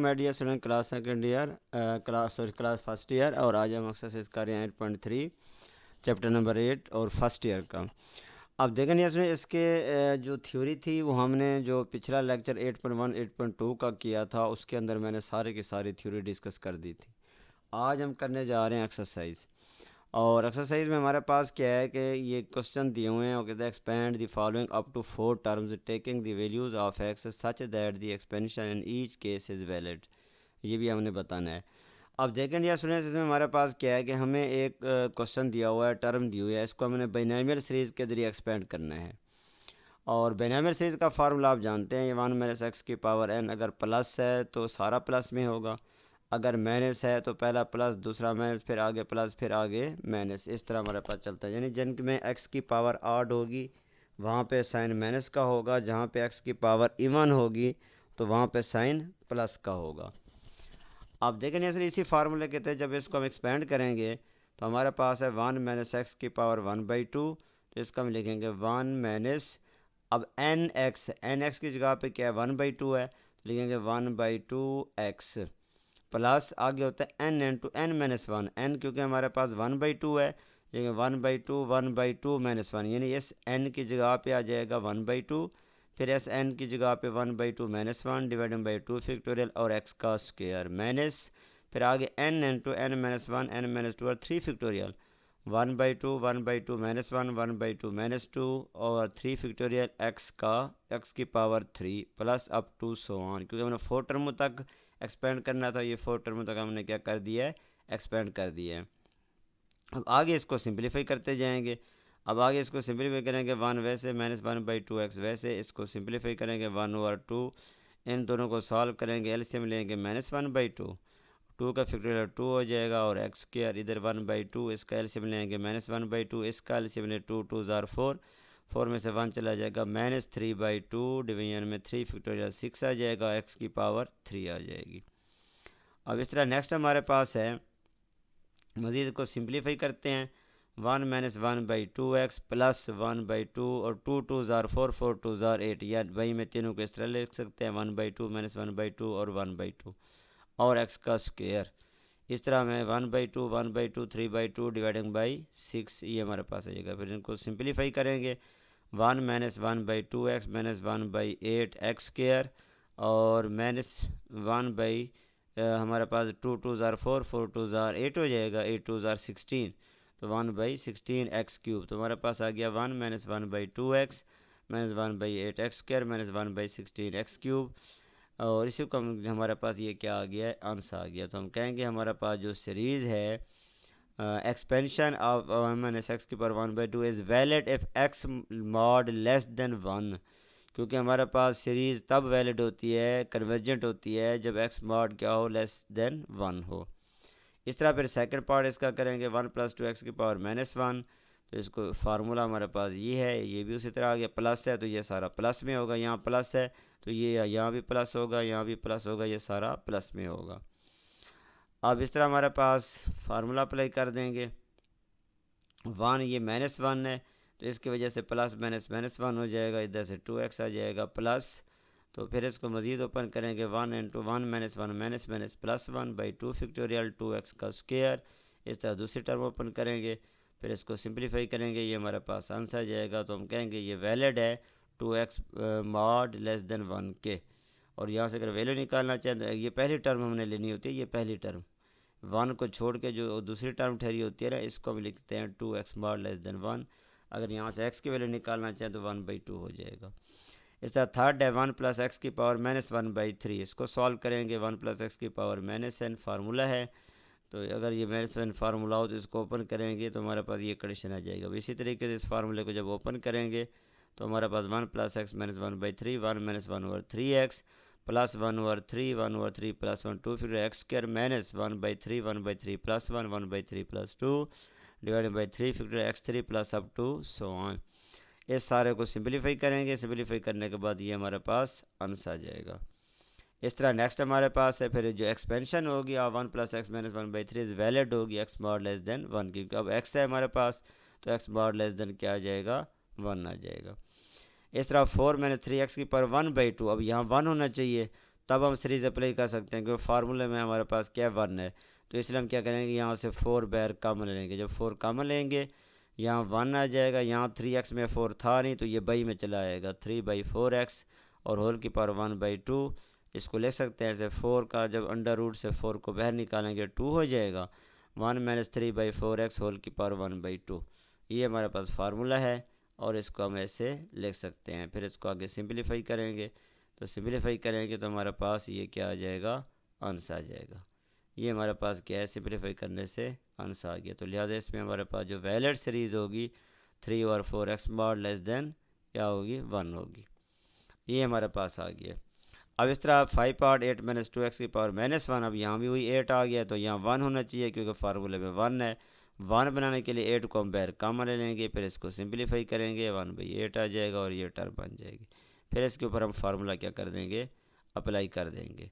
My dear student, class second year class first year. और आज हम एक्सरसाइज कर रहे हैं 8.3 चैप्टर नंबर 8 और फर्स्ट ईयर का। अब देखें इसमें इसके जो थ्योरी थी वो हमने जो पिछला लेक्चर 8.1 8.2 का किया था उसके अंदर मैंने सारे की सारी थ्योरी डिस्कस कर दी थी। आज हम करने जा रहे हैं एक्सरसाइज। और एक्सरसाइज में हमारे पास क्या है कि ये क्वेश्चन दिए हुए हैं और कहते हैं expand the following up to 4 terms taking the values of x such that the expansion in each case is valid. ये भी हमने बताना है। अब देखें या सुने, इसमें हमारे पास क्या है कि हमें एक क्वेश्चन दिया हुआ है, टर्म दी हुई है, इसको हमने बाइनोमियल सीरीज़ के ज़रिए एक्सपेंड करना है। और बाइनोमियल सीरीज़ का फार्मूला आप जानते हैं, ये 1 माइनस एक्स की पावर n अगर प्लस है तो सारा प्लस में होगा, अगर माइनस है तो पहला प्लस दूसरा माइनस फिर आगे प्लस फिर आगे माइनस, इस तरह हमारे पास चलता है। यानी जिन में एक्स की पावर आड होगी वहाँ पे साइन माइनस का होगा, जहाँ पे एक्स की पावर इवन होगी तो वहाँ पे साइन प्लस का होगा। आप देखें नहीं, इसी फार्मूले के तहत जब इसको हम एक्सपेंड करेंगे तो हमारे पास है 1 माइनस एक्स की पावर 1/2, तो इसका हम लिखेंगे 1 माइनस, अब एन एक्स की जगह पे क्या है 1/2 है, तो लिखेंगे 1/2 एक्स प्लस आगे होता है n into n minus 1, n क्योंकि हमारे पास 1/2 है, लेकिन 1/2 माइनस 1, यानी इस एन की जगह पे आ जाएगा 1/2, फिर एस एन की जगह पे 1/2 माइनस 1 डिवाइडेड बाई 2 फैक्टोरियल और एक्स का स्क्वायर माइनस, फिर आगे n into n minus 1 n minus 2 और 3 फैक्टोरियल 1/2 माइनस 1 1/2 माइनस 2 और 3 फैक्टोरियल एक्स की power 3 plus up to so on. क्योंकि हमने 4 टर्मों तक एक्सपेंड करना था, ये 4 टर्मों तक हमने क्या कर दिया है, एक्सपेंड कर दिया है। अब आगे इसको सिंप्लीफाई करते जाएंगे। अब आगे इसको सिंप्लीफाई करेंगे 1 वैसे माइनस 1/2 एक्स वैसे, इसको सिंप्लीफाई करेंगे 1/2, इन दोनों को सॉल्व करेंगे, एलसीएम लेंगे माइनस 1/2, 2 का फैक्टोरियल 2 हो जाएगा और एक्स स्क्वायर इधर 1/2, इसका एलसीएम लेंगे माइनस 1/2, इसका एलसीएम लें 2 2 ज़ार 4, 4 में से 1 चला जाएगा माइनस 3/2 डिवीजन में 3 फैक्टोरियल 6 आ जाएगा, एक्स की पावर 3 आ जाएगी। अब इस तरह नेक्स्ट हमारे पास है, मज़ीद को सिंप्लीफाई करते हैं, 1 माइनस 1/2 एक्स प्लस 1/2 और 2 2 ज़ार 4 4 2 ज़ार 8, या भाई में तीनों को इस तरह लिख सकते हैं 1/2 माइनस 1/2 और 1/2 और एक्स का स्क्वायर, इस तरह में 1/2 1/2 3/2 डिवाइडिंग बाई 6, ये हमारे पास आ जाएगा। फिर इनको सिंप्लीफाई करेंगे 1 minus 1/2 x minus 1/8 x square और माइनस 1 हमारे पास 2 2 ज़ार 4 4 2 ज़ार 8 हो जाएगा, 8 2 ज़ार 16, तो 1/16 एक्स क्यूब, तो हमारे पास आ गया 1 minus 1/2 x minus 1/8 x square minus 1/16 x cube. और इसी को हमारे पास ये क्या आ गया है, आंसर आ गया। तो हम कहेंगे हमारे पास जो सीरीज़ है एक्सपेंशन ऑफ माइनस एक्स की power 1/2 is valid if x mod less than 1, क्योंकि हमारे पास सीरीज़ तब वैलिड होती है, कन्वर्जेंट होती है, जब एक्स मॉड क्या हो, लेस देन 1 हो। इस तरह फिर सेकंड पार्ट इसका करेंगे 1 + 2 एक्स की पावर -1, तो इसको फार्मूला हमारे पास ये है, ये भी उसी तरह आ गया, प्लस है तो ये सारा प्लस में होगा, यहाँ प्लस है तो ये यहाँ भी प्लस होगा, यहाँ भी प्लस होगा, ये सारा प्लस में होगा। अब इस तरह हमारे पास फार्मूला अप्लाई कर देंगे, 1 ये -1 है तो इसकी वजह से प्लस माइनस -1 हो जाएगा, इधर से 2x आ जाएगा प्लस, तो फिर इसको मज़ीद ओपन करेंगे 1 × 1 - 1 minus minus plus 1/2 factorial 2x का स्क्वायर, इस तरह दूसरी टर्म ओपन करेंगे, फिर इसको सिंप्लीफाई करेंगे, ये हमारे पास आंसर आ जाएगा। तो हम कहेंगे ये वैलिड है 2x मॉड लेस देन 1 के। और यहाँ से अगर वैल्यू निकालना चाहें तो ये पहली टर्म हमने लेनी होती है, ये पहली टर्म 1 को छोड़ के जो दूसरी टर्म ठहरी होती है ना, इसको हम लिखते हैं 2x मॉड लेस देन 1। अगर यहाँ से x की वैल्यू निकालना चाहें तो 1/2 हो जाएगा। इस तरह थर्ड है 1 + x की पावर -1/3, इसको सॉल्व करेंगे 1 + x की पावर -n फार्मूला है, तो अगर ये -n फार्मूला हो तो इसको ओपन करेंगे तो हमारे पास ये कंडीशन आ जाएगा। इसी तरीके से इस फार्मूले को जब ओपन करेंगे तो हमारे पास 1 + x -1/3 1 - 1/3x प्लस 1/3 1/3 प्लस 1 2 फिर x square minus 1/3 1/3 plus 1 1/3 plus 2 divided by 3 फिर x3 plus up to so on. इस सारे को सिंप्लीफाई करेंगे, सिंप्लीफाई करने के बाद ये हमारे पास आंसर आ जाएगा। इस तरह नेक्स्ट हमारे पास है फिर जो एक्सपेंशन होगी 1 + x - 1/3 वैलिड होगी x मॉड लेस देन 1, क्योंकि अब x है हमारे पास तो x मॉड लेस देन क्या आ जाएगा, 1 आ जाएगा। इस तरह 4 - 3x की पावर 1/2, अब यहाँ 1 होना चाहिए तब हम सीरीज़ अप्लाई कर सकते हैं, क्योंकि फार्मूले में हमारे पास क्या 1 है। तो इसलिए हम क्या करेंगे, यहाँ से 4 बार कॉमन लेंगे। जब 4 कॉमन लेंगे यहाँ 1 आ जाएगा, यहाँ 3x में 4 था नहीं तो ये बाई में चला आएगा, 3/4x और होल की पावर 1/2। इसको ले सकते हैं ऐसे, 4 का जब अंडर रूट से 4 को बाहर निकालेंगे 2 हो जाएगा, 1 - 3/4x होल की पावर 1/2। ये हमारे पास फार्मूला है और इसको हम ऐसे लिख सकते हैं। फिर इसको आगे सिंपलीफाई करेंगे, तो सिंपलीफाई करेंगे तो हमारे पास ये क्या आ जाएगा, आंसर आ जाएगा। ये हमारे पास क्या है, सिंपलीफाई करने से आंसर आ गया। तो लिहाजा इसमें हमारे पास जो वैलिड सीरीज़ होगी 3/4x मॉड लेस देन क्या होगी, 1 होगी। ये हमारे पास आ गया। अब इस तरह 5/8 - 2x की पावर -1, अब यहाँ भी वही 8 आ गया, तो यहाँ 1 होना चाहिए क्योंकि फार्मूले में 1 है। 1 बनाने के लिए 8 को हम बाहर कॉमन ले लेंगे, फिर इसको सिंपलीफाई करेंगे, 1/8 आ जाएगा और ये टर्म बन जाएगी। फिर इसके ऊपर हम फार्मूला क्या कर देंगे, अप्लाई कर देंगे।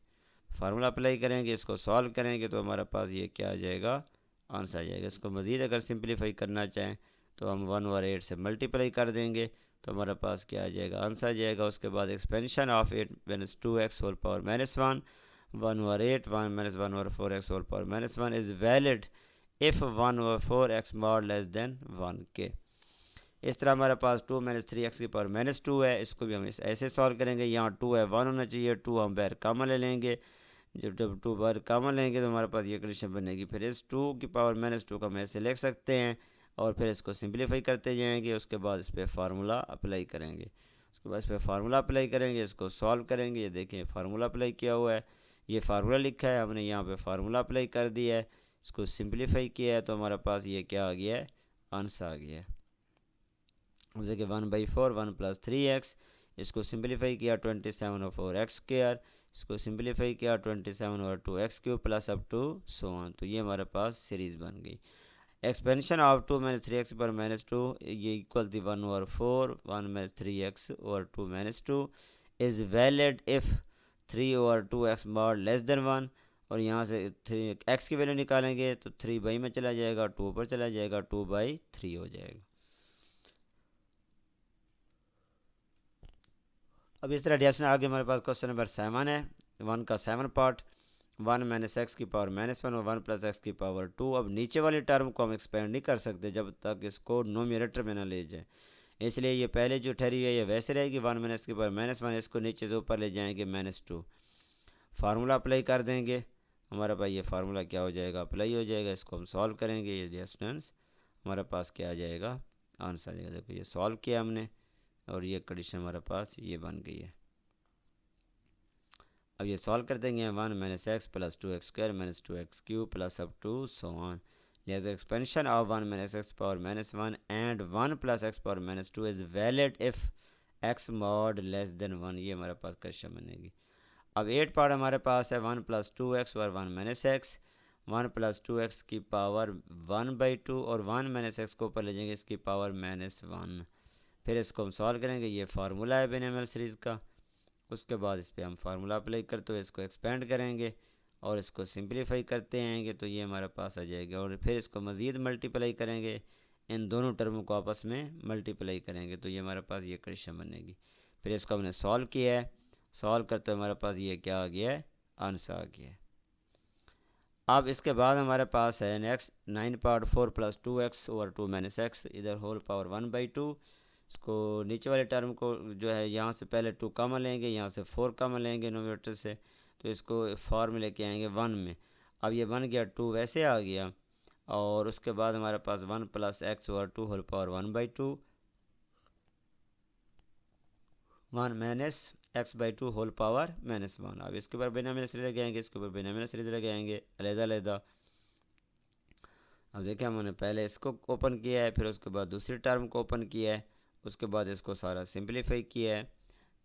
फार्मूला अप्लाई करेंगे, इसको सॉल्व करेंगे तो हमारे पास ये क्या आ जाएगा, आंसर आ जाएगा। इसको मज़ीद अगर सिंपलीफाई करना चाहें तो हम 1/8 से मल्टीप्लाई कर देंगे तो हमारे पास क्या आ जाएगा, आंसर आ जाएगा। उसके बाद expansion of 8 - 2x whole power -1, 1/8 1 - 1/4x whole power -1 is valid if 1/4x mod less than 1 के। इस तरह हमारे पास 2 - 3x की पावर -2 है, इसको भी हम ऐसे सॉल्व करेंगे। यहाँ 2 है, 1 होना चाहिए, 2 हम बाहर कॉमन ले लेंगे। जब 2 बाहर कॉमन लेंगे तो हमारे पास ये कंडीशन बनेगी। फिर इस 2 की पावर -2 का हम ऐसे लिख सकते हैं और फिर इसको सिंपलीफाई करते जाएंगे। उसके बाद इस पर फार्मूला अप्लाई करेंगे, उसके बाद इस पर फार्मूला अप्लाई करेंगे, इसको सॉल्व करेंगे। ये देखें फार्मूला अप्लाई किया हुआ है, ये फार्मूला लिखा है, हमने यहाँ पे फार्मूला अप्लाई कर दिया है, इसको सिंपलीफाई किया है तो हमारे पास ये क्या आ गया है, आंसर आ गया है। देखिए 1/4 1 + 3x, इसको सिंपलीफाई किया 27/4x², इसको सिंपलीफाई किया 27/2x³ plus up to so on. तो ये हमारे पास सीरीज़ बन गई। एक्सपेंशन ऑफ 2 - 3x पर -2 ये इक्वल थी 1/4 1 - 3x over 2 - 2 is valid if 3/2x mod less than 1। और यहाँ से 3x की वैल्यू निकालेंगे तो 3 बाई में चला जाएगा, 2 ऊपर चला जाएगा, 2/3 हो जाएगा। अब इस तरह एडिशन आगे हमारे पास क्वेश्चन नंबर 7 है, 1 का 7 पार्ट, 1 - x की पावर -1 और 1 + x की पावर 2। अब नीचे वाली टर्म को हम एक्सपेंड नहीं कर सकते जब तक इसको नोमिनेटर में ना ले जाए, इसलिए ये पहले जो ठहरी है ये वैसे रहेगी। 1 - x की पावर -1, इसको नीचे से ऊपर ले जाएंगे -2, फार्मूला अप्लाई कर देंगे। हमारे पास ये फार्मूला क्या हो जाएगा, अप्लाई हो जाएगा। इसको हम सॉल्व करेंगे, ये डिस्टेंस हमारे पास क्या आ जाएगा, आंसर आ जाएगा। देखो ये सॉल्व किया हमने और ये कंडीशन हमारे पास ये बन गई है। अब ये सॉल्व कर देंगे, 1 - x + 2x² - 2x³ plus up to so on. लिहाजा expansion of 1 - x power -1 and 1 + x power -2 is valid if x mod less than 1। ये हमारे पास क्वेश्चन बनेगी। अब 8 पार्ट हमारे पास है, 1 + 2x और 1 - x, 1 + 2x की पावर 1/2 और 1 - x को ऊपर ले जाएंगे, इसकी पावर -1। फिर इसको हम सॉल्व करेंगे, ये फार्मूला है बिनोमियल सीरीज़ का। उसके बाद इस पर हम फार्मूला अप्लाई करते हुए इसको एक्सपेंड करेंगे और इसको सिंपलीफाई करते आएंगे तो ये हमारे पास आ जाएगा। और फिर इसको मज़ीद मल्टीप्लाई करेंगे, इन दोनों टर्मों को आपस में मल्टीप्लाई करेंगे तो ये हमारे पास ये कंडीशन बनेगी। फिर इसको हमने सॉल्व किया है, सॉल्व करते हुए हमारे पास ये क्या आ गया है, आंसर आ गया है। अब इसके बाद हमारे पास है next 9 part, 4 + 2x over 2 - x, इधर होल पावर 1/2। इसको नीचे वाले टर्म को जो है यहाँ से पहले 2 कॉमन लेंगे, यहाँ से 4 कॉमन लेंगे नोमिनेटर से, तो इसको फॉर्म में लेके आएंगे 1 में। अब ये बन गया 2 वैसे आ गया। और उसके बाद हमारे पास 1 + x over 2 whole power 1/2, 1 - x/2 whole power -1। अब इसके ऊपर बिनोमियल सीरीज लगाएंगे, इसके ऊपर बिनोमियल सीरीज लगाएंगे अलग-अलग। अब देखिए हमने पहले इसको ओपन किया है, फिर उसके बाद दूसरी टर्म को ओपन किया है, उसके बाद इसको सारा सिंपलीफाई किया है।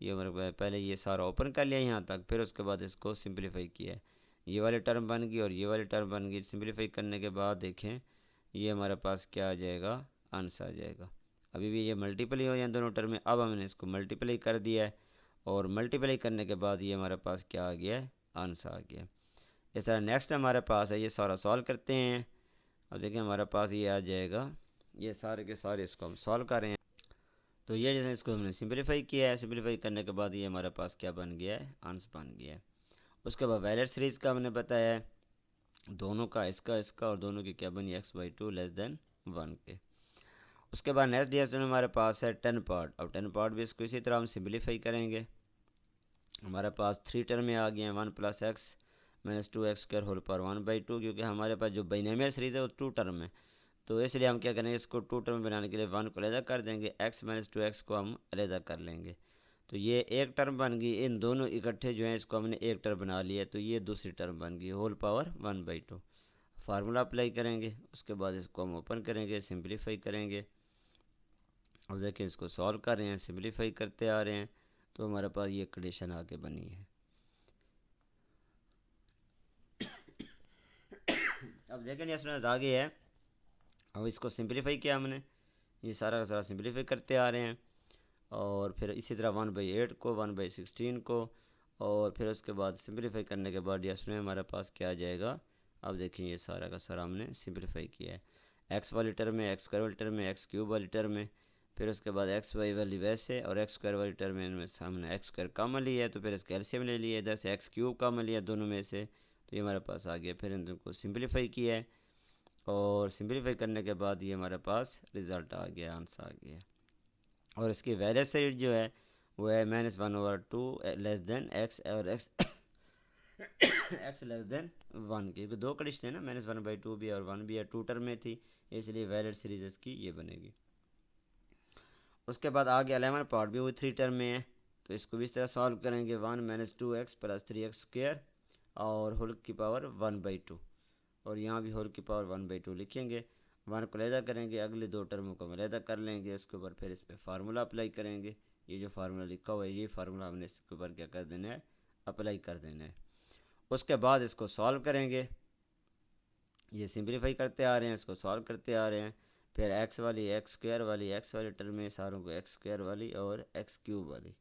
ये हमारे पहले ये सारा ओपन कर लिया यहाँ तक, फिर उसके बाद इसको सिंपलीफाई किया है। ये वाली टर्म बन गई और ये वाली टर्म बन गई। सिंपलीफाई करने के बाद देखें ये हमारे पास क्या आ जाएगा, आंसर आ जाएगा। अभी भी ये मल्टीप्लाई हो जाए दोनों टर्म में, अब हमने इसको मल्टीप्लाई कर दिया है और मल्टीप्लाई करने के बाद ये हमारे पास क्या आ गया है, आंसर आ गया। इस तरह नेक्स्ट हमारे पास है, ये सारा सॉल्व करते हैं। अब देखिए हमारे पास ये आ जाएगा, ये सारे के सारे इसको हम सॉल्व कर रहे हैं। तो ये जैसे इसको हमने सिंपलीफाई किया है, सिंपलीफाई करने के बाद ये हमारे पास क्या बन गया है, आंसर बन गया है। उसके बाद वैलिड सीरीज़ का हमने बताया है, दोनों का इसका और दोनों की क्या बनी, x/2 लेस देन 1 के। उसके बाद नेक्स्ट डिएक्शन हमारे पास है 10 पार्ट। अब 10 पार्ट भी इसको इसी तरह हम सिम्प्लीफाई करेंगे। हमारे पास 3 टर्म में आ गए हैं 1 + x - 2x² होल पावर 1/2, क्योंकि हमारे पास जो बाइनोमियल सीरीज़ है वो 2 टर्म है, तो इसलिए हम क्या करेंगे, इसको 2 टर्म बनाने के लिए 1 को अलहदा कर देंगे, x - 2x को हम अलहदा कर लेंगे, तो ये एक टर्म बन गई। इन दोनों इकट्ठे जो हैं इसको हमने एक टर्म बना लिया, तो ये दूसरी टर्म बन गई होल पावर 1/2। फार्मूला अप्लाई करेंगे, उसके बाद इसको हम ओपन करेंगे, सिंप्लीफाई करेंगे। अब देखिए इसको सॉल्व कर रहे हैं, सिंप्लीफाई करते आ रहे हैं, तो हमारे पास ये कंडीशन आगे बनी है। अब देखें इसमें आगे है, अब इसको सिंप्लीफाई किया हमने, ये सारा का सारा सिंप्लीफाई करते आ रहे हैं, और फिर इसी तरह 1/8 को 1/16 को, और फिर उसके बाद सिंप्लीफाई करने के बाद यस में हमारे पास क्या आ जाएगा। अब देखिए ये सारा का सारा हमने सिंप्लीफाई किया है, एक्स वाली टर्म में, x² वाली टर्म में, x³ वाली टर्म में, फिर उसके बाद xy वाली वैसे, और x² वाली टर्म में हमने x² कॉमन लिया है, तो फिर इसका एलसीएम ले लिया, इधर से x³ कॉमन लिया दोनों में से, तो ये हमारे पास आ गया। फिर इन दोनों को सिंप्लीफाई किया है, और सिंप्लीफाई करने के बाद ये हमारे पास रिज़ल्ट आ गया, आंसर आ गया। और इसकी वैल्यू साइड जो है वो है -1/2 लेस देन x, और x x लेस देन 1 की, क्योंकि दो कंडीशन है ना, -1/2 भी और 1 भी है, 2 टर्म में थी, इसलिए वैलिड सीरीज इसकी ये बनेगी। उसके बाद आगे 11 पार्ट भी वही 3 टर्म में है, तो इसको भी इस तरह सॉल्व करेंगे, 1 - 2x + 3x² और होल की पावर 1/2, और यहाँ भी होल की पावर 1/2 लिखेंगे। 1 को अलहदा करेंगे, अगले दो टर्मों को अलहदा कर लेंगे, उसके ऊपर फिर इस पर फार्मूला अप्लाई करेंगे। ये जो फार्मूला लिखा हुआ है ये फार्मूला हमने इसके ऊपर क्या कर देना है, अप्लाई कर देना है। उसके बाद इसको सॉल्व करेंगे, ये सिंप्लीफाई करते आ रहे हैं, इसको सॉल्व करते आ रहे हैं, फिर x वाली x वाली टर्म में सारों को x² वाली और x³ वाली।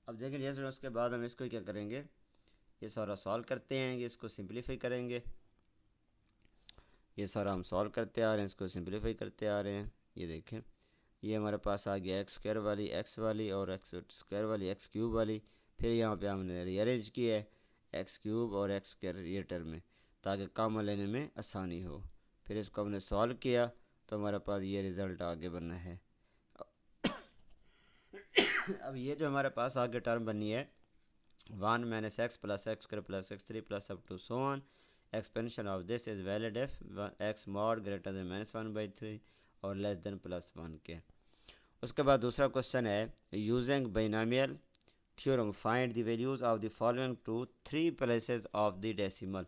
अब देखें जैसे उसके बाद हम इसको क्या करेंगे, ये सारा सॉल्व करते हैं, इसको सिंप्लीफाई करेंगे, ये सारा हम सॉल्व करते आ रहे हैं, इसको सिंप्लीफाई करते आ रहे हैं। ये देखें ये हमारे पास आ गया x² वाली x वाली और x² वाली x³ वाली, फिर यहाँ पे हमने रीअरेंज किया है x³ और x² ये टर्म में, ताकि कॉमन लेने में आसानी हो। फिर इसको हमने सॉल्व किया, तो हमारे पास ये रिज़ल्ट आगे बनना है। अब ये जो हमारे पास आगे टर्म बनी है 1 - x + x² + x3 + up to so on, expansion of this is valid if x mod greater than -1/3 और लेस देन +1 के। उसके बाद दूसरा क्वेश्चन है, using binomial theorem find the values of the following to 3 places of the decimal.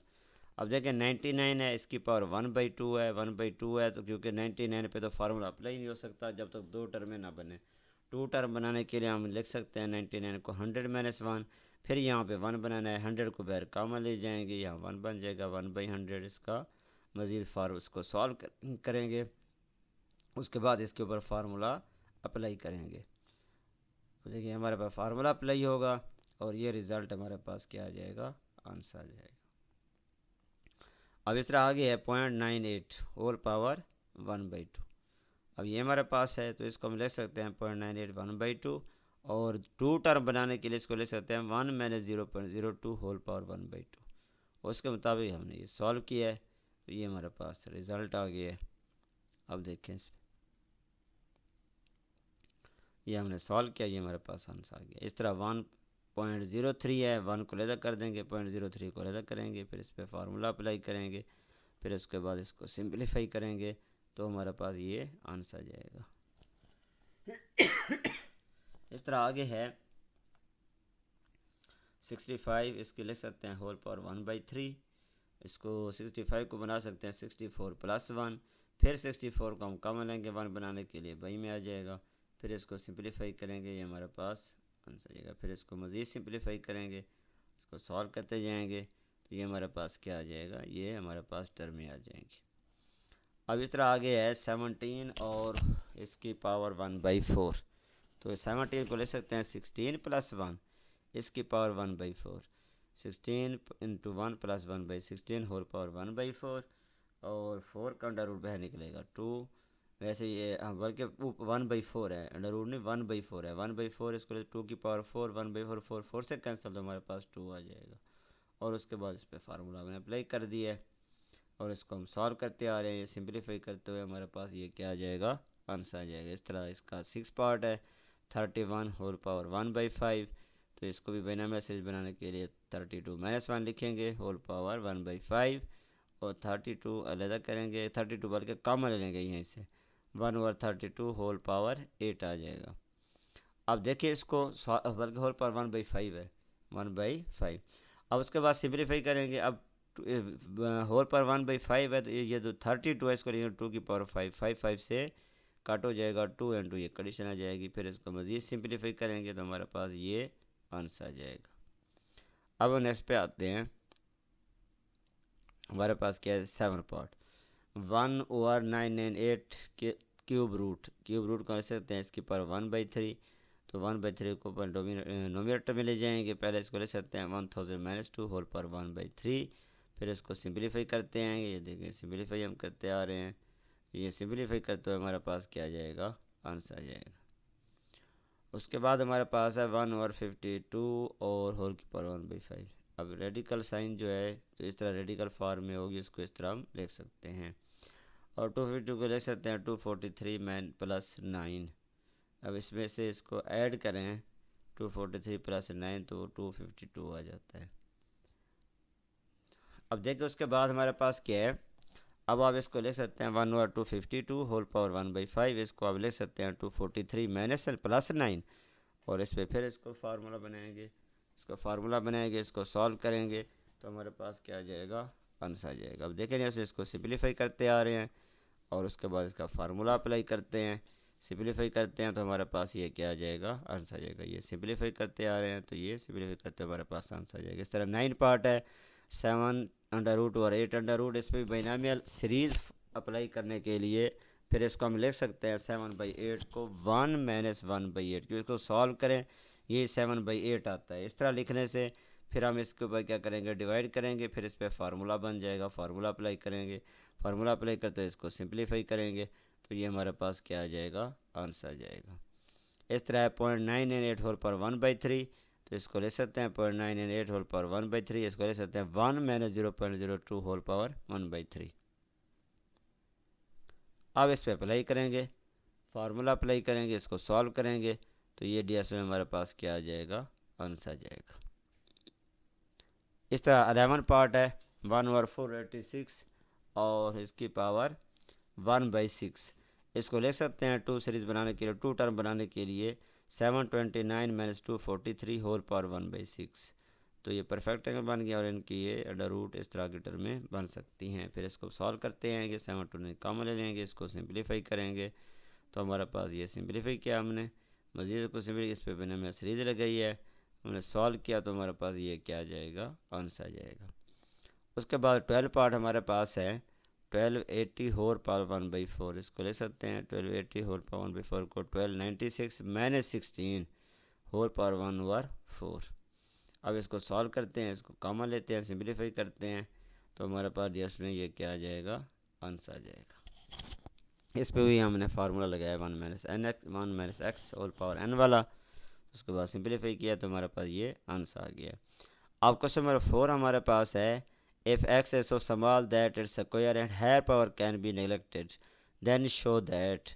अब देखें 99 है, इसकी पावर 1/2 है, 1/2 है, तो क्योंकि 99 पे तो फार्मूला अप्लाई नहीं हो सकता जब तक दो टर्में ना बने। 2 टर्म बनाने के लिए हम लिख सकते हैं 99 को 100 - 1, फिर यहाँ पे 1 बनाना है, 100 को बाहर कॉमन ले जाएंगे, यहाँ 1 बन जाएगा 1/100। इसका मज़ीद फार्म इसको सॉल्व करेंगे, उसके बाद इसके ऊपर फार्मूला अप्लाई करेंगे। तो देखिए हमारे पास फार्मूला अप्लाई होगा, और ये रिज़ल्ट हमारे पास क्या आ जाएगा, आंसर आ जाएगा। अब इस तरह आगे है 0.98 होल पावर 1/2। अब ये हमारे पास है, तो इसको हम लिख सकते हैं 0.98 1/2, और 2 टर्म बनाने के लिए इसको लिख सकते हैं 1 - 0.02 होल पावर 1/2। उसके मुताबिक हमने ये सॉल्व किया है, तो ये हमारे पास रिज़ल्ट आ गया है। अब देखें इस ये हमने सॉल्व किया, ये हमारे पास आंसर आ गया। इस तरह 1.03 है, 1 को अलहदा कर देंगे, 0.03 को अलहदा करेंगे, फिर इस पर फार्मूला अप्लाई करेंगे, फिर उसके बाद इसको सिंप्लीफाई करेंगे, तो हमारे पास ये आंसर आ जाएगा। इस तरह आगे है 65, इसके लिख सकते हैं होल पावर 1/3। इसको 65 को बना सकते हैं 64 + 1, फिर 64 को हम कॉमन लेंगे 1 बनाने के लिए, बाई में आ जाएगा, फिर इसको सिंप्लीफाई करेंगे, ये हमारे पास आंसर आएगा। फिर इसको मज़ीद सिंप्लीफाई करेंगे, इसको सॉल्व करते जाएंगे, तो ये हमारे पास क्या आ जाएगा, ये हमारे पास टर्में आ जाएंगी। अब इस तरह आगे है 17 और इसकी पावर 1/4, तो 17 को ले सकते हैं 16 + 1, इसकी पावर 1/4, 16 × 1 + 1/16 होल पावर 1/4, और 4 का अंडर रूट बाहर निकलेगा 2, वैसे ये बल्कि 1/4 है, अंडर रूट नहीं 1/4 है। 1/4 इसको 2 की पावर 4, 1/4 4 4 से कैंसिल, तो हमारे पास 2 आ जाएगा। और उसके बाद इस पर फार्मूला हमने अप्लाई कर दिया है और इसको हम सॉल्व करते आ रहे हैं। ये सिंप्लीफाई करते हुए हमारे पास ये क्या आ जाएगा, आंसर आ जाएगा। इस तरह इसका 6 पार्ट है, 31 होल पावर 1/5। तो इसको भी बाइनोमियल सीरीज बनाने के लिए 32-1 लिखेंगे, होल पावर 1/5 और 32 अलग करेंगे, 32 बल्कि कम ले लेंगे यहीं से, 1/32 होल पावर 8 आ जाएगा। अब देखिए इसको बल्कि होल पावर 1/5 है, 1/5। अब उसके बाद सिंप्लीफाई करेंगे। अब होल पावर 1/5 है, तो ये जो 32 है इसको 2 की पावर 5, 5 से काट हो जाएगा, 2 इंटू ये कंडीशन आ जाएगी। फिर इसको मज़ीद सिंप्लीफाई करेंगे तो हमारे पास ये आंसर आ जाएगा। अब नेक्स्ट पे आते हैं। हमारे पास क्या है, 7 पार्ट 1/998 के क्यूब रूट कर सकते हैं इसकी पावर 1/3। तो 1/3 को नोमिनेटर में ले जाएंगे। पहले इसको ले सकते हैं 1000-2 होल पावर 1/3। फिर इसको सिंप्लीफाई करते हैं, ये देखें सिंप्लीफाई हम करते आ रहे हैं। ये सिंप्लीफाई करते हुए हमारे पास क्या आ जाएगा, आंसर आ जाएगा। उसके बाद हमारे पास है 1/52 और होल की पावर 1/5। अब रेडिकल साइन जो है तो इस तरह रेडिकल फॉर्म में होगी, इसको इस तरह हम लिख सकते हैं। और 252 को लिख सकते हैं 243 मैन प्लस 9। अब इसमें से इसको ऐड करें 243 प्लस 9 तो 252 आ जाता है। अब देखिए उसके बाद हमारे पास क्या है। अब आप इसको लिख सकते हैं 1/252 होल पावर 1/5। इसको आप लिख सकते हैं 243 माइनस प्लस 9। और इस पर फिर इसको फार्मूला बनाएंगे, इसको सॉल्व करेंगे तो हमारे पास क्या आ जाएगा, आंसर आ जाएगा। अब देखें जैसे इसको सिंप्लीफाई करते आ रहे हैं और उसके बाद इसका फार्मूला अप्लाई करते हैं, सिंप्लीफाई करते हैं तो हमारे पास ये क्या आ जाएगा, आंसर आ जाएगा। ये सिंप्लीफाई करते आ रहे हैं तो ये सिंप्लीफाई करते हमारे पास आंसर आ जाएगा। इस तरह 9 पार्ट है, 7 अंडर रूट और 8 अंडर रूट। इस पर भी बाइनोमियल सीरीज़ अप्लाई करने के लिए फिर इसको हम लिख सकते हैं 7/8 को 1 - 1/8, क्योंकि इसको सॉल्व करें ये 7/8 आता है। इस तरह लिखने से फिर हम इसके ऊपर क्या करेंगे, डिवाइड करेंगे, फिर इस पर फार्मूला बन जाएगा, फार्मूला अप्लाई करेंगे। फार्मूला अप्लाई करते इसको सिंप्लीफाई करेंगे तो ये हमारे पास क्या आ जाएगा, आंसर आ जाएगा। इस तरह 0.998 होल पर 1/3। तो इसको ले सकते हैं 0.998 होल पावर 1/3। इसको ले सकते हैं 1 - 0.02 होल पावर 1/3। अब इस पर अप्लाई करेंगे, फार्मूला अप्लाई करेंगे, इसको सॉल्व करेंगे तो ये ds में हमारे पास क्या आ जाएगा, आंसर आ जाएगा। इस तरह 11 पार्ट है 1/486 और इसकी पावर 1/6। इसको ले सकते हैं 2 सीरीज़ बनाने के लिए, 2 टर्म बनाने के लिए 729 - 243 होल पावर 1/6। तो ये परफेक्ट एंगल बन गया और इनकी ये अंडर रूट इस तरह की टर्में बन सकती हैं। फिर इसको सॉल्व करते हैं कि 729 कॉमन ले लेंगे, इसको सिंप्लीफाई करेंगे तो हमारे पास ये सिंप्लीफाई किया हमने, मज़ीद को सिंप्लीफाई इस पर बिना में सीरीज़ लगाई है, हमने सॉल्व किया तो हमारे पास ये क्या आ जाएगा, आंसर आ जाएगा। उसके बाद 12 पार्ट हमारे पास है 1280 होल पावर 1/4। इसको ले सकते हैं 1280 होल पावर 1/4 को 1296 - 16 होल पावर 1/4। अब इसको सॉल्व करते हैं, इसको कॉमन लेते हैं, सिंप्लीफाई करते हैं तो हमारे पास जस्ट में ये क्या आ जाएगा, आंसर आ जाएगा। इस पे भी हमने फार्मूला लगाया 1 - x होल पावर n वाला। उसके बाद सिंप्लीफाई किया तो हमारे पास ये आंसर आ गया। अब क्वेश्चन नंबर 4 हमारे पास है if x is so small that its square and higher power can be neglected then show that।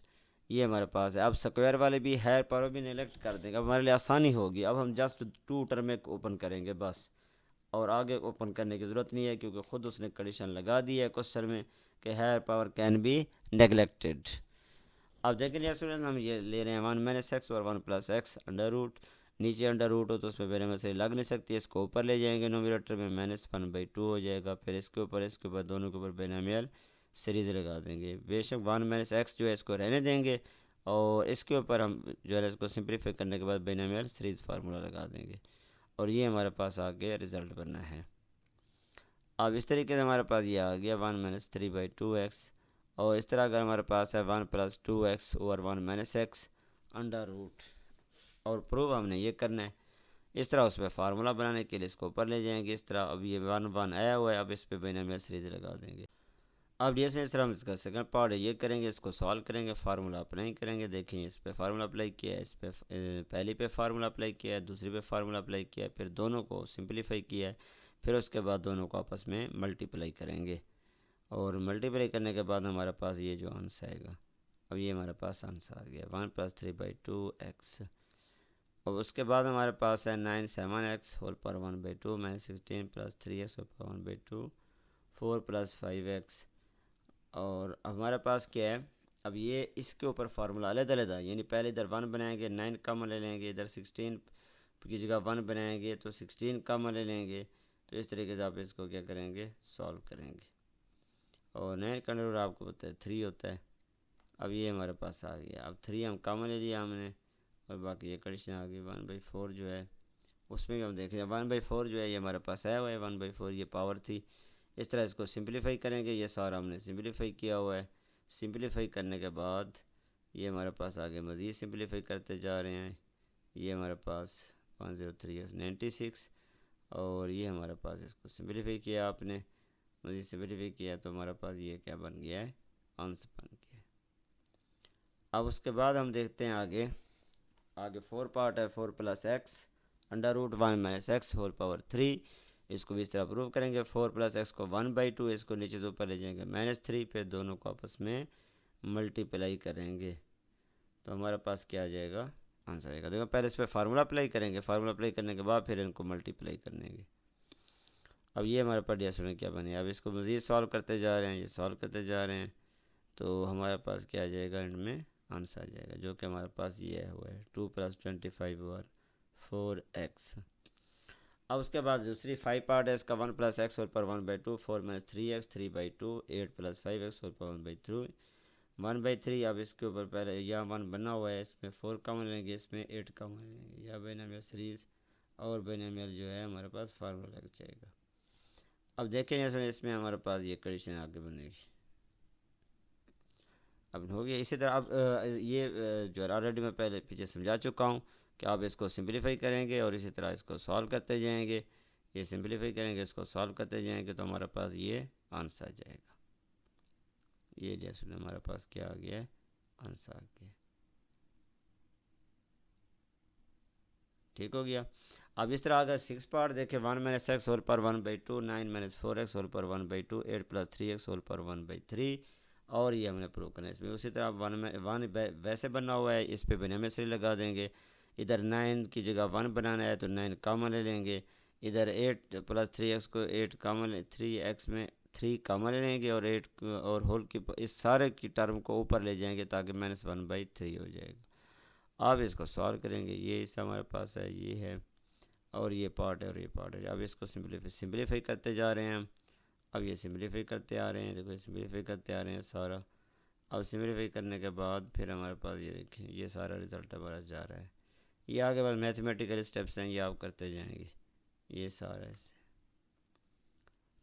ये हमारे पास है। अब स्क्वायर वाले भी हायर पावर भी नेगलेक्ट कर देंगे, अब हमारे लिए आसानी होगी। अब हम जस्ट 2 टर्म में ओपन करेंगे बस, और आगे ओपन करने की ज़रूरत नहीं है क्योंकि ख़ुद उसने कंडीशन लगा दी है क्वेश्चन में कि higher power can be neglected. अब देखें स्टूडेंट्स, हम ये ले रहे हैं 1 - x और 1 + x अंडर रूट। नीचे अंडर रूट हो तो उसमें मेरे में से लग नहीं सकती, इसको ऊपर ले जाएंगे नोमिनेटर में -1/2 हो जाएगा। फिर इसके ऊपर दोनों के ऊपर बाइनोमियल सीरीज़ लगा देंगे। बेशक 1 - x जो है इसको रहने देंगे और इसके ऊपर हम जो है इसको सिंप्लीफाई करने के बाद बाइनोमियल सीरीज़ फार्मूला लगा देंगे और ये हमारे पास आगे रिज़ल्ट बनना है। अब इस तरीके से हमारे पास ये आ गया 1 - 3/2x। और इस तरह अगर हमारे पास है 1 + 2x over 1 - x under root, और प्रूव हमने ये करना है। इस तरह उस पर फार्मूला बनाने के लिए इसको ऊपर ले जाएंगे इस तरह। अब ये 1 1 आया हुआ है, अब इस पर बाइनोमियल सीरीज़ लगा देंगे। अब डियर इस तरह हम इसका सेकंड पार्ट ये करेंगे, इसको सॉल्व करेंगे, फार्मूला अप्लाई करेंगे। देखिए इस पे फार्मूला अप्लाई किया है, इस पे पहली पे फार्मूला अप्लाई किया है, दूसरी पे फार्मूला अप्लाई किया है, फिर दोनों को सिंपलीफाई किया है, फिर उसके बाद दोनों को आपस में मल्टीप्लाई करेंगे, और मल्टीप्लाई करने के बाद हमारे पास ये जो आंसर आएगा, अब ये हमारे पास आंसर आ गया 1+3/2x। और उसके बाद हमारे पास है 9(7x) whole power 1/2 -16 + 3x whole power 1/2 4 + 5x। और हमारे पास क्या है, अब ये इसके ऊपर फार्मूला अलग-अलग है, यानी पहले इधर 1 बनाएंगे, 9 कॉमन ले लेंगे, इधर 16 की जगह 1 बनाएंगे तो 16 कॉमन ले लेंगे। तो इस तरीके से आप इसको क्या करेंगे, सॉल्व करेंगे। और 9 का अंडर आपको पता है 3 होता है। अब ये हमारे पास आ गया, अब 3 हम कॉमन ले लिया हमने, और बाकी ये कंडीशन आ गई 1/4 जो है, उसमें भी हम देखें 1/4 जो है ये हमारे पास आया हुआ है, 1/4 ये पावर थी। इस तरह इसको सिंपलीफाई करेंगे, ये सारा हमने सिंपलीफाई किया हुआ है। सिंपलीफाई करने के बाद ये हमारे पास आगे मज़ीद सिंपलीफाई करते जा रहे हैं। ये हमारे पास 10396, और ये हमारे पास इसको सिंपलीफाई किया आपने, मज़ीद सिंपलीफाई किया तो हमारे पास ये क्या बन गया है, आंसर बन गया है। अब उसके बाद हम देखते हैं आगे 4 पार्ट है, 4 + x √1 - x होल पावर 3। इसको भी इस तरह प्रूव करेंगे। 4 + x को 1/2, इसको नीचे से ऊपर ले जाएंगे -3, फिर दोनों को आपस में मल्टीप्लाई करेंगे तो हमारे पास क्या आ जाएगा, आंसर आएगा। देखो पहले इस पर फार्मूला अप्लाई करेंगे, फार्मूला अप्लाई करने के बाद फिर इनको मल्टीप्लाई करेंगे। अब ये हमारे पास डिस्ट्रीब्यूशन क्या बने, अब इसको मज़ीद सॉल्व करते जा रहे हैं, ये सॉल्व करते जा रहे हैं, तो हमारे पास क्या आ जाएगा, एंड में आंसर आ जाएगा, जो कि हमारे पास ये हुआ है 2 + 25 और 4x। अब उसके बाद दूसरी 5 पार्ट है इसका, 1 + x whole power 1/2 4 - 3x 3/2 8 + 5x whole power 1/3 1/3। अब इसके ऊपर पहले यहाँ 1 बना हुआ है, इसमें 4 कॉमन लेंगे, इसमें 8 कॉमन लेंगे, या बाइनोमियल सीरीज और बाइनोमियल जो है हमारे पास फार्मूला लग जाएगा। अब देखें इसमें हमारे पास ये कंडीशन आगे बनेगी, अब हो गया। इसी तरह अब ये जो है ऑलरेडी मैं पहले पीछे समझा चुका हूँ कि आप इसको सिंपलीफाई करेंगे और इसी तरह इसको सॉल्व करते जाएंगे, ये सिंपलीफाई करेंगे, इसको सॉल्व करते जाएंगे तो हमारे पास ये आंसर आ जाएगा। ये जैसे हमारे पास क्या आ गया है, आंसर आ गया। ठीक हो गया। अब इस तरह अगर 6 पार्ट देखें, 1 - x whole power 1/2 9 - 4x whole power 1/2 8 + 3x whole power 1/3, और ये हमने प्रूव करना है इसमें। उसी तरह 1 वैसे बना हुआ है, इस पे बिना मिसरी लगा देंगे। इधर 9 की जगह 1 बनाना है तो 9 कॉमन ले लेंगे, इधर 8 + 3x को 8 कॉमन 3x में 3 कॉमन ले लेंगे, और 8 और होल की इस सारे की टर्म को ऊपर ले जाएंगे ताकि -1/3 हो जाएगा। अब इसको सॉल्व करेंगे, ये हिस्सा हमारे पास है, ये है, और ये पार्ट है और ये पार्ट है। अब इसको सिंपलीफाई करते जा रहे हैं हम। अब ये सिंपलीफाई करते आ रहे हैं, देखो सिंपलीफाई करते आ रहे हैं सारा। अब सिंपलीफाई करने के बाद फिर हमारे पास ये देखें, ये सारा रिज़ल्ट हमारा जा रहा है। ये आगे बाद मैथमेटिकल स्टेप्स हैं, ये आप करते जाएंगे, ये सारा इससे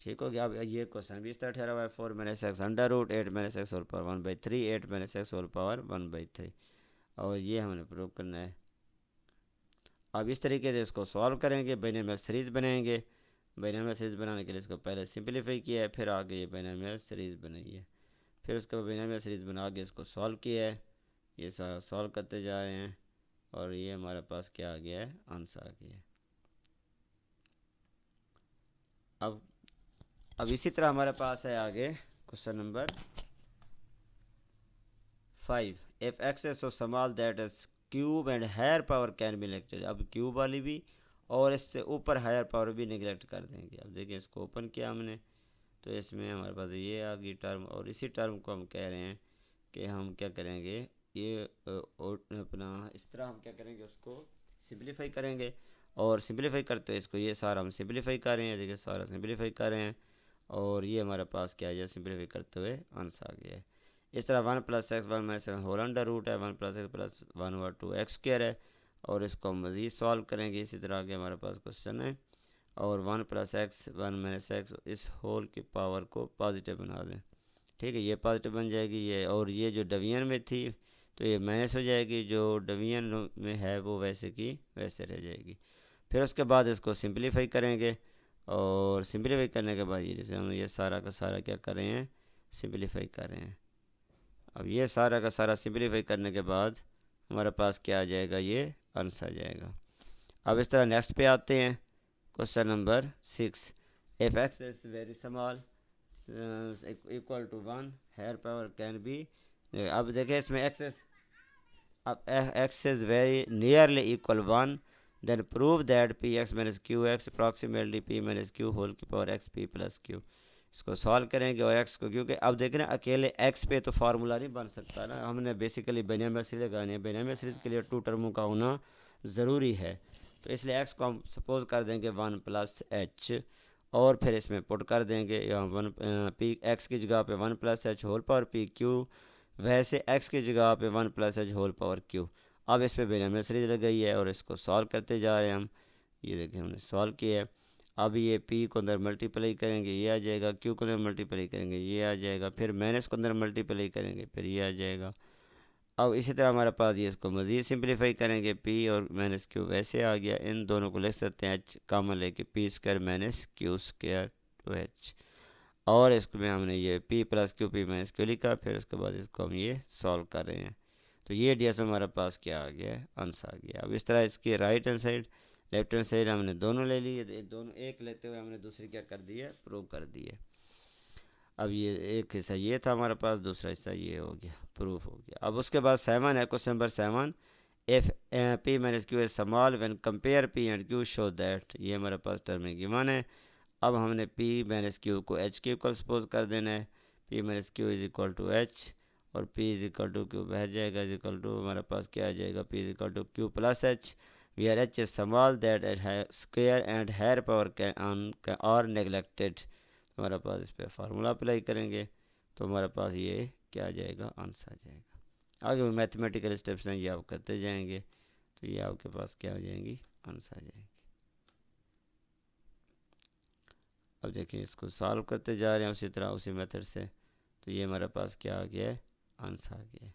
ठीक हो गया। अब ये क्वेश्चन भी इस तरह ठहरा हुआ है 4 - x √8 - x whole power 1/3 8 - x whole power 1/3, और ये हमने प्रूव करना है। अब इस तरीके से इसको सॉल्व करेंगे, बाइनोमियल सीरीज़ बनाएंगे। बाइनोमियल सीरीज़ बनाने के लिए इसको पहले सिंपलीफाई किया है, फिर आगे ये बाइनोमियल सीरीज़ बनाई है, फिर उसके बाद बाइनोमियल सीरीज़ बना के इसको सॉल्व किया है। ये सारा सॉल्व करते जा रहे हैं, और ये हमारे पास क्या आ गया है, आंसर आ गया है। अब इसी तरह हमारे पास है आगे question number 5, if x is so small that is cube and higher power can be neglected. अब क्यूब वाली भी और इससे ऊपर हायर पावर भी निगलेक्ट कर देंगे। अब देखिए इसको ओपन किया हमने, तो इसमें हमारे पास ये आ गई टर्म, और इसी टर्म को हम कह रहे हैं कि हम क्या करेंगे, ये अपना इस तरह हम क्या करेंगे, उसको सिंपलीफाई करेंगे, और सिंपलीफाई करते हुए इसको ये सारा हम सिंपलीफाई कर रहे हैं, देखिए सारा सिंपलीफाई कर रहे हैं, और ये हमारे पास क्या है, सिंपलीफाई करते हुए आंसर आ गया है। इस तरह 1 + x 1 - x whole under root है, 1 + x + 1/2x² है, और इसको हम मज़ीद सॉल्व करेंगे। इसी तरह के हमारे पास क्वेश्चन है, और 1 + x 1 - x इस होल की पावर को पॉजिटिव बना दें, ठीक है, ये पॉजिटिव बन जाएगी ये, और ये जो डिवीजन में थी तो ये माइनस हो जाएगी, जो डिवीजन में है वो वैसे की वैसे रह जाएगी। फिर उसके बाद इसको सिंपलीफाई करेंगे, और सिंपलीफाई करने के बाद ये जैसे हम ये सारा का सारा क्या कर रहे हैं, सिंप्लीफाई कर रहे हैं। अब ये सारा का सारा सिंप्लीफाई करने के बाद हमारे पास क्या आ जाएगा, ये आंसर आ जाएगा। अब इस तरह नेक्स्ट पे आते हैं, question number 6। If x is very small equal to 1 higher power can be. अब देखिए इसमें अब x is very nearly equal 1, then prove that p x minus q x approximately p minus q whole की power x p plus q. इसको solve करेंगे और x को, क्योंकि अब देख रहे हैं अकेले एक्स पे तो फार्मूला नहीं बन सकता ना, हमने बेसिकली बिनोमियल सीरीज लगानी है। बिनोमियल सीरीज के लिए 2 टर्मों का होना ज़रूरी है। तो इसलिए एक्स को हम सपोज कर देंगे 1 प्लस एच, और फिर इसमें पुट कर देंगे यहाँ 1 पी एक्स की जगह पे 1 plus h whole power p q, वैसे एक्स की जगह पे 1 plus h whole power q. अब इस पर बिनोमियल सीरीज लग गई है और इसको सॉल्व करते जा रहे हैं हम। ये देखिए हमने सॉल्व किया है। अब ये पी को अंदर मल्टीप्लाई करेंगे, ये आ जाएगा, क्यू को अंदर मल्टीप्लाई करेंगे, ये आ जाएगा, फिर माइनस को अंदर मल्टीप्लाई करेंगे, फिर ये आ जाएगा। अब इसी तरह हमारे पास ये इसको मज़ीद सिंप्लीफाई करेंगे, पी और माइनस क्यू वैसे आ गया। इन दोनों को लिख सकते हैं एच कॉमन लेके, p square minus q square two H, और इसको में हमने ये p plus q p minus q लिखा। फिर उसके बाद इसको हम ये सॉल्व कर रहे हैं। तो ये डी एस हमारे पास क्या आ गया, आंसर आ गया। अब इस तरह इसकी right hand side left hand side हमने दोनों ले ली, दोनों एक लेते हुए हमने दूसरी क्या कर दी है, प्रूव कर दी है। अब ये एक हिस्सा ये था हमारे पास, दूसरा हिस्सा ये हो गया, प्रूफ हो गया। अब उसके बाद 7 है, question number 7। If P minus Q is small when compare P and Q show that, ये हमारे पास टर्म गिवन है। अब हमने पी माइनस क्यू को एच के इक्वल सपोज कर देना है। P minus Q is equal to H और P is equal to Q बह जाएगा, इज इक्वल टू हमारे पास क्या आ जाएगा, p is equal to q plus h, where h is small that at square and higher power can are neglected. हमारे पास इस पर फार्मूला अप्लाई करेंगे तो हमारे पास ये क्या आ जाएगा, आंसर आ जाएगा। आगे मैथमेटिकल स्टेप्स हैं, ये आप करते जाएंगे तो ये आपके पास क्या हो जाएंगी, आंसर आ जाएंगे। अब देखिए इसको सॉल्व करते जा रहे हैं उसी तरह उसी मेथड से, तो ये हमारे पास क्या आ गया है, आंसर आ गया है।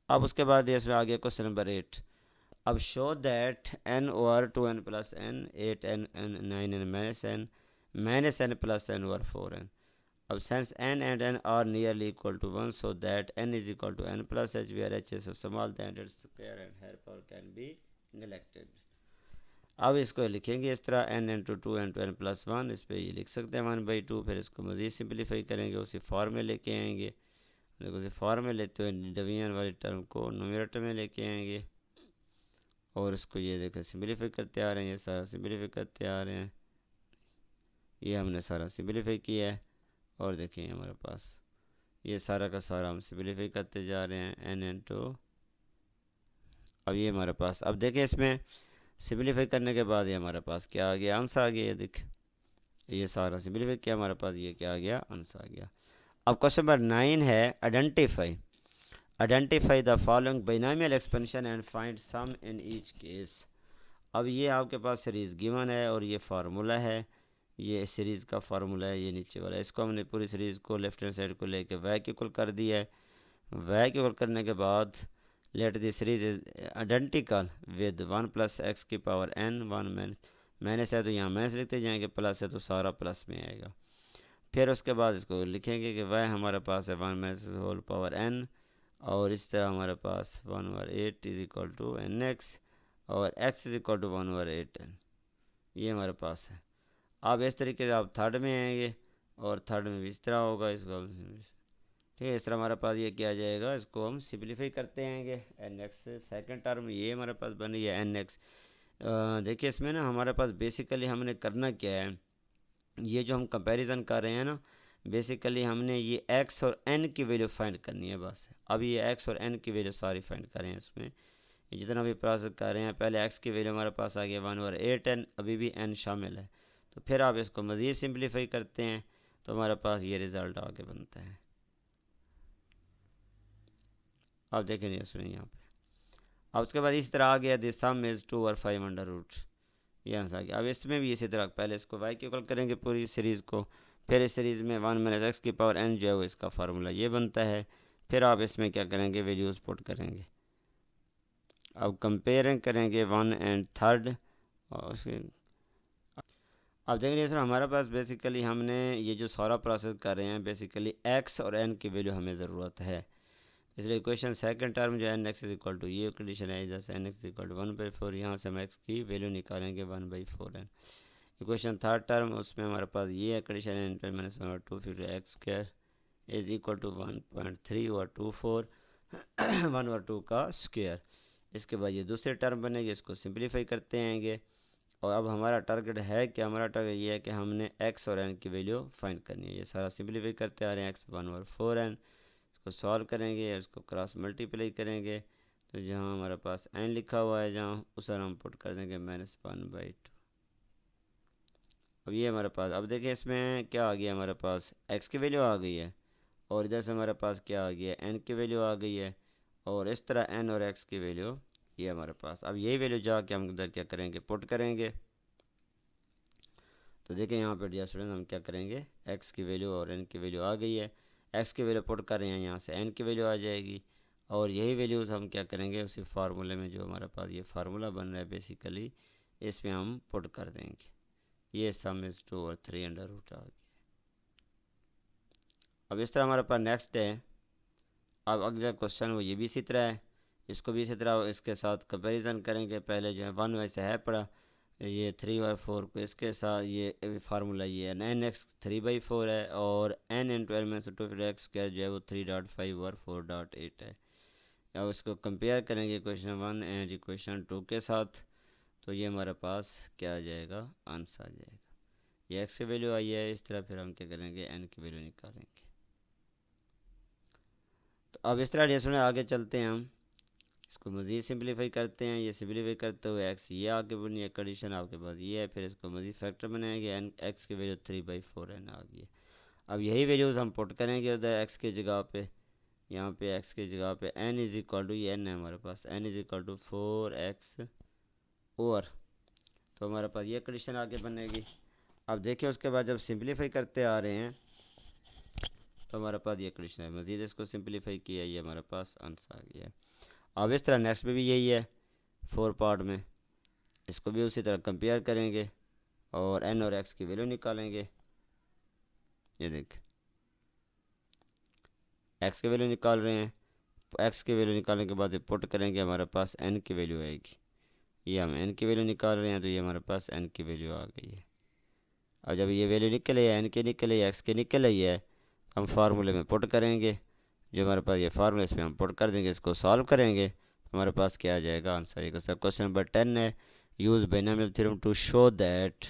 अब उसके बाद ये आ गया क्वेश्चन नंबर 8। अब show that n over 2n plus n 8n n 9n minus n plus n over 4n। अब since n and n are nearly equal to 1 so that n is equal to n plus h where h is so small that its square and higher power can be neglected। अब इसको लिखेंगे इस तरह n into 2 into n plus 1, इस पर ये लिख सकते हैं 1/2। फिर इसको मज़ीद सिंप्लीफाई करेंगे, उसी फॉर्म में लेके आएंगे। देखो उसी फॉर्म में लेते हुए डिवीजन वाली टर्म को न्यूमरेटर में लेके आएंगे और इसको ये देखो सिंप्लीफाई करते आ रहे हैं, ये सारा सिंप्लीफाई करते आ रहे हैं। ये हमने सारा सिंप्लीफाई किया है और देखिए हमारे पास ये सारा का सारा हम सिंप्लीफाई करते जा रहे हैं n इंटू। अब ये हमारे पास, अब देखिए इसमें सिंप्लीफाई करने के बाद ये हमारे पास क्या आ गया, आंसर आ गया। ये देख ये सारा सिंप्लीफाई किया, हमारे पास ये क्या आ गया, आंसर आ गया। अब क्वेश्चन नंबर 9 है, identify the following binomial expansion and find sum in each case. अब ये आपके पास सीरीज़ गिवन है और ये फार्मूला है, ये सीरीज़ का फार्मूला है, ये नीचे वाला है। इसको हमने पूरी सीरीज़ को लेफ्ट हैंड साइड को लेके y के इक्वल कर दिया है। y के इक्वल करने के बाद let the series is identical with 1 plus x की पावर n, 1 माइनस है तो यहाँ माइनस लिखते जाएंगे, प्लस है तो सारा प्लस में आएगा। फिर उसके बाद इसको लिखेंगे कि y हमारे पास है 1 माइनस होल पावर n, और इस तरह हमारे पास 1/8 is equal to n x और x is equal to 1/8n, ये हमारे पास है। अब इस तरीके से आप थर्ड में आएंगे और थर्ड में भी इस तरह होगा, इसको ठीक है। इस तरह हमारे पास ये क्या आ जाएगा, इसको हम सिंप्लीफाई करते आएंगे। एन एक्स सेकेंड टर्म ये हमारे पास बन रही है एन एक्स। देखिए इसमें ना हमारे पास बेसिकली हमने करना क्या है, ये जो हम कंपैरिजन कर रहे हैं ना, बेसिकली हमने ये x और n की वैल्यू फाइंड करनी है बस। अब ये x और n की वैल्यू सारी फाइंड कर रहे हैं इसमें, ये जितना भी प्रोसेस कर रहे हैं। पहले x की वैल्यू हमारे पास आ गया 1/8n, अभी भी n शामिल है। तो फिर आप इसको मज़ीद सिंप्लीफाई करते हैं तो हमारे पास ये रिज़ल्ट आगे बनता है। आप देखें ये सुनिए यहाँ पे। अब उसके बाद इस तरह आ गया दिस सम इज़ 2 और 5 अंडर रूट, ये आंसर आ गया। अब इसमें भी इसी तरह पहले इसको y के इक्वल करेंगे पूरी सीरीज़ को, फिर इस सीरीज़ में 1 माइनस एक्स की पावर n जो है वो इसका फार्मूला ये बनता है। फिर आप इसमें क्या करेंगे, वैल्यूज़ पुट करेंगे। अब कंपेयरिंग करेंगे 1 एंड थर्ड और उसके अब देखेंगे सर हमारे पास बेसिकली हमने ये जो सारा प्रोसेस कर रहे हैं बेसिकली एक्स और एन की वैल्यू हमें ज़रूरत है, इसलिए इक्वेशन सेकंड टर्म जो है n x is equal to ये कंडीशन है जैसे एन एक्स इक्वल टू 1/4, यहाँ से हम एक्स की वैल्यू निकालेंगे 1/4 एन। इक्वेशन थर्ड टर्म उसमें हमारे पास ये है कंडीशन है एन पर माइनस 1/2 फिर x square is equal to 1.3/24 1/2 का स्क्वायर। इसके बाद ये दूसरे टर्म बनेगी, इसको सिंप्लीफाई करते आएंगे। और अब हमारा टारगेट है कि हमारा टारगेट ये है कि हमने एक्स और एन की वैल्यू फाइंड करनी है। ये सारा सिंप्लीफाई करते आ रहे हैं, एक्स 1/4 एन, इसको सॉल्व करेंगे, इसको क्रॉस मल्टीप्लाई करेंगे, तो जहाँ हमारे पास एन लिखा हुआ है जहाँ उस हम पुट कर देंगे -1/2। अब ये हमारे पास, अब देखिए इसमें क्या आ गया, हमारे पास एक्स की वैल्यू आ गई है और इधर से हमारे पास क्या आ गया, एन की वैल्यू आ गई है, और इस तरह एन और एक्स की वैल्यू ये हमारे पास। अब यही वैल्यू जाके हम इधर क्या करेंगे, पुट करेंगे। तो देखें यहाँ पर डियर स्टूडेंट हम क्या करेंगे, एक्स की वैल्यू और एन की वैल्यू आ गई है, एक्स की वैल्यू पुट कर रहे हैं, यहाँ से एन की वैल्यू आ जाएगी, और यही वैल्यूज़ हम क्या करेंगे उसी फार्मूले में जो हमारे पास ये फार्मूला बन रहा है बेसिकली इसमें हम पुट कर देंगे। ये सम इज़ 2 और 3 अंडर रूट आ गया। अब इस तरह हमारे पास नेक्स्ट है, अब अगला क्वेश्चन वो ये भी इसी तरह है, इसको भी इसी तरह इसके साथ कंपैरिजन करेंगे। पहले जो है 1 वैसे है पड़ा, ये 3/4 को इसके साथ ये फार्मूला ये है एन एक्स 3/4 है, और एन इन 12 में से 2 एक्स स्क्वायर जो है वो 3.5 और 4.8 है। अब इसको कंपेयर करेंगे इक्वेशन 1 एंड इक्वेशन 2 के साथ, तो ये हमारे पास क्या आ जाएगा, आंसर आ जाएगा। ये एक्स की वैल्यू आई है, इस तरह फिर हम क्या करेंगे, एन की वैल्यू निकालेंगे। तो अब इस तरह सुने आगे चलते हैं, हम इसको मज़ीद सिंप्लीफाई करते हैं। ये सिंप्लीफाई करते हुए एक्स ये आगे बनी है कंडीशन आपके पास ये है, फिर इसको मज़ीद फैक्टर बनाएंगे, एन एक्स की वैल्यू 3/4 एन आ गई है। अब यही वैल्यूज़ हम पुट करेंगे उधर एक्स की जगह पे, यहाँ पे एक्स की जगह पे एन इज़ इक्वल टू, ये एन है हमारे पास, N is equal to 4x over, तो हमारे पास ये कंडीशन आगे बनेगी। अब देखिए उसके बाद जब सिंप्लीफाई करते आ रहे हैं तो हमारे पास ये कंडीशन है, मज़ीद इसको सिंप्लीफाई किया, ये हमारे पास आंसर आ गया है। अब इस तरह नेक्स्ट में भी यही है 4 पार्ट में, इसको भी उसी तरह कंपेयर करेंगे और एन और एक्स की वैल्यू निकालेंगे। ये देख एक्स की वैल्यू निकाल रहे हैं, एक्स की वैल्यू निकालने के बाद पुट करेंगे, हमारे पास एन की वैल्यू आएगी। ये हम एन की वैल्यू निकाल रहे हैं तो ये हमारे पास एन की वैल्यू आ गई है। और जब ये वैल्यू निकल आई है, एन की निकल आई है, एक्स की निकल आई है, तो हम फार्मूले में पुट करेंगे, जो हमारे पास ये फार्मूला इसमें हम पुट कर देंगे, इसको सॉल्व करेंगे तो हमारे पास क्या आ जाएगा, आंसर आएगा। सर क्वेश्चन नंबर 10 है, use binomial theorem to show that,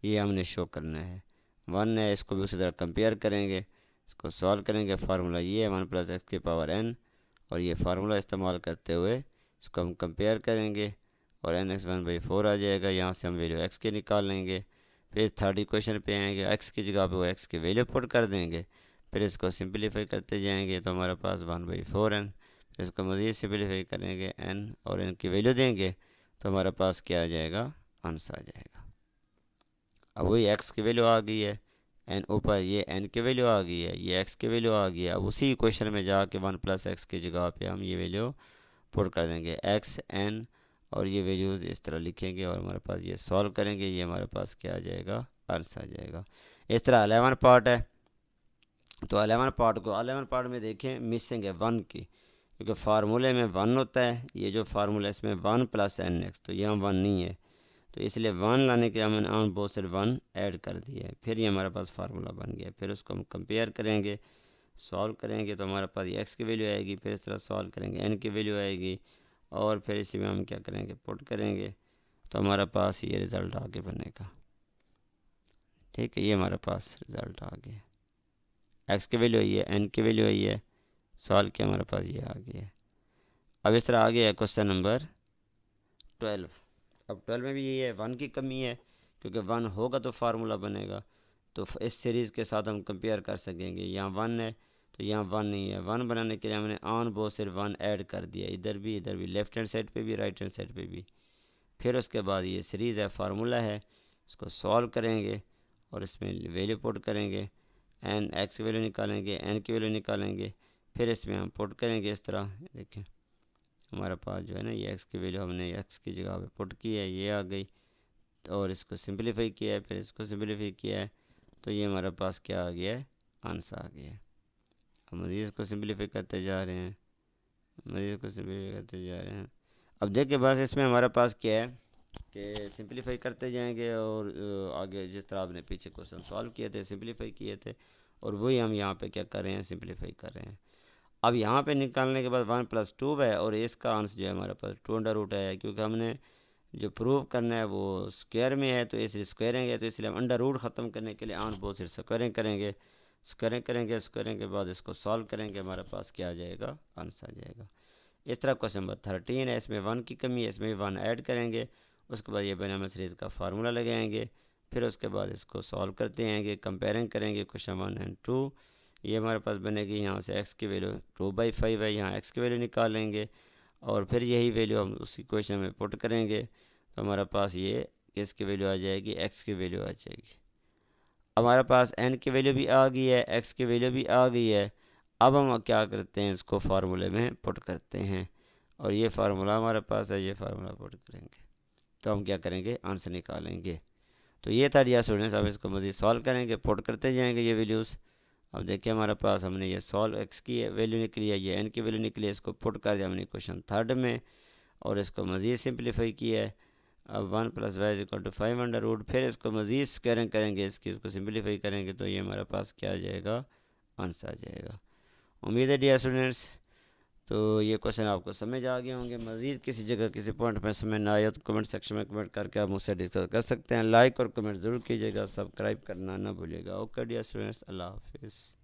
ये हमने शो करना है। 1 है, इसको भी उसी तरह कंपेयर करेंगे, इसको सॉल्व करेंगे, फार्मूला ये है 1 + x की पावर n, और ये फार्मूला इस्तेमाल करते हुए इसको हम कंपेयर करेंगे और एन एक्स 1/4 आ जाएगा। यहाँ से हम वैल्यू एक्स के निकाल लेंगे, फिर थर्ड इक्वेशन पे आएंगे, एक्स की जगह पे वो एक्स की वैल्यू पुट कर देंगे, फिर इसको सिंप्लीफाई करते जाएंगे तो हमारे पास 1/4 एन, फिर इसको मज़ीद सिंप्लीफाई करेंगे एन और एन की वैल्यू देंगे तो हमारे पास क्या आ जाएगा, आंसर आ जाएगा। अब वही एक्स की वैल्यू आ गई है, एन ऊपर ये एन की वैल्यू आ गई है, ये एक्स की वैल्यू आ गई है। अब उसी इक्वेशन में जाके 1 + x की जगह पे हम ये वैल्यू पुट कर देंगे, एक्स एन, और ये वैल्यूज़ इस तरह लिखेंगे और हमारे पास ये सॉल्व करेंगे, ये हमारे पास क्या आ जाएगा, आंसर आ जाएगा। इस तरह 11 पार्ट है, तो 11 पार्ट में देखें मिसिंग है 1 की, क्योंकि फार्मूले में 1 होता है, ये जो फार्मूला इसमें 1 + nx, तो यहाँ 1 नहीं है, तो इसलिए 1 लाने के हमने ऑन बोथ साइड 1 ऐड कर दिया है, फिर ये हमारे पास फार्मूला बन गया। फिर उसको हम कंपेयर करेंगे, सॉल्व करेंगे तो हमारे पास एक्स की वैल्यू आएगी, फिर इस तरह सॉल्व करेंगे एन की वैल्यू आएगी, और फिर इसी में हम क्या करेंगे, पुट करेंगे तो हमारे पास ये रिज़ल्ट आगे बनेगा। ठीक है, ये हमारे पास रिज़ल्ट आ गया, एक्स की वैल्यू आई है, एन की वैल्यू आई है, सॉल्व किया, हमारे पास ये आ गया है। अब इस तरह आ गया है क्वेश्चन नंबर 12। अब 12 में भी यही है, 1 की कमी है, क्योंकि 1 होगा तो फार्मूला बनेगा, तो इस सीरीज़ के साथ हम कंपेयर कर सकेंगे। यहाँ 1 है तो यहाँ 1 नहीं है, 1 बनाने के लिए हमने ऑन बोथ साइड 1 ऐड कर दिया, इधर भी लेफ्ट हैंड साइड पे भी राइट हैंड साइड पे भी। फिर उसके बाद ये सीरीज़ है, फार्मूला है, इसको सॉल्व करेंगे और इसमें वैल्यू पुट करेंगे, एन एक्स की वैल्यू निकालेंगे, एन की वैल्यू निकालेंगे, फिर इसमें हम पुट करेंगे इस तरह। देखें हमारे पास जो है ना, ये एक्स की वैल्यू हमने एक्स की जगह पे पुट की है, ये आ गई, और इसको सिंपलीफाई किया है, फिर इसको सिंपलीफाई किया है, तो ये हमारे पास क्या आ गया है, आंसर आ गया है। अब मज़ीद इसको सिंपलीफाई करते जा रहे हैं, मज़ीद इसको सिंपलीफाई करते जा रहे हैं। अब देखिए बस इसमें हमारे पास क्या है कि सिंपलीफाई करते जाएंगे और आगे जिस तरह आपने पीछे क्वेश्चन सॉल्व किए थे, सिंपलीफाई किए थे, और वही हम यहाँ पे क्या कर रहे हैं, सिंपलीफाई कर रहे हैं। अब यहाँ पे निकालने के बाद 1 + 2 है, और इसका आंसर जो है हमारे पास 2√, है, क्योंकि हमने जो प्रूव करना है वो स्क्वायर में है, तो इसलिए स्क्वायरिंग है, तो इसलिए हम अंडर रूट ख़त्म करने के लिए ऑन बहुत से स्क्वायरिंग करेंगे, स्क्वायरिंग के बाद इसको सॉल्व करेंगे, हमारे पास क्या आ जाएगा, आंसर आ जाएगा। इस तरह क्वेश्चन नंबर 13 है, इसमें 1 की कमी है, इसमें 1 ऐड करेंगे, उसके बाद ये बायनॉमियल सीरीज़ का फार्मूला लगाएंगे, फिर उसके बाद इसको सॉल्व करते आएंगे, कंपेयरिंग करेंगे क्वेश्चन 1 और 2। ये हमारे पास बनेगी, यहाँ से x की वैल्यू 2/5 है, यहाँ x की वैल्यू निकालेंगे, और फिर यही वैल्यू हम उसी क्वेश्चन में पुट करेंगे, तो हमारे पास ये किस की वैल्यू आ जाएगी, x की वैल्यू आ जाएगी। हमारे पास n की वैल्यू भी आ गई है, x की वैल्यू भी आ गई है। अब हम क्या करते हैं, इसको फार्मूले में पुट करते हैं, और ये फार्मूला हमारे पास है, ये फार्मूला पुट करेंगे, तो हम क्या करेंगे, आंसर निकालेंगे। तो ये था डियर स्टूडेंट्स, अब इसको मज़ीद सॉल्व करेंगे, पुट करते जाएंगे ये वैल्यूज़। अब देखिए हमारे पास हमने ये सॉल्व x की वैल्यू निकली है, ये n की वैल्यू निकली है, इसको पुट कर दिया हमने क्वेश्चन 3 में, और इसको मज़ीद सिंपलीफाई किया है। अब 1 + y = 5√, फिर इसको मज़ीद स्क्वायरिंग करेंगे, इसको सिंपलीफाई करेंगे, तो ये हमारे पास क्या आ जाएगा, आंसर आ जाएगा। उम्मीद है डियर स्टूडेंट्स तो ये क्वेश्चन आपको समझ आ गए होंगे। मज़ीद किसी जगह किसी पॉइंट में समझ ना आया तो कमेंट सेक्शन में कमेंट करके आप मुझसे डिस्कस कर सकते हैं। लाइक और कमेंट ज़रूर कीजिएगा, सब्सक्राइब करना ना भूलिएगा। ओके डियर स्टूडेंट्स, अल्लाह हाफिज़।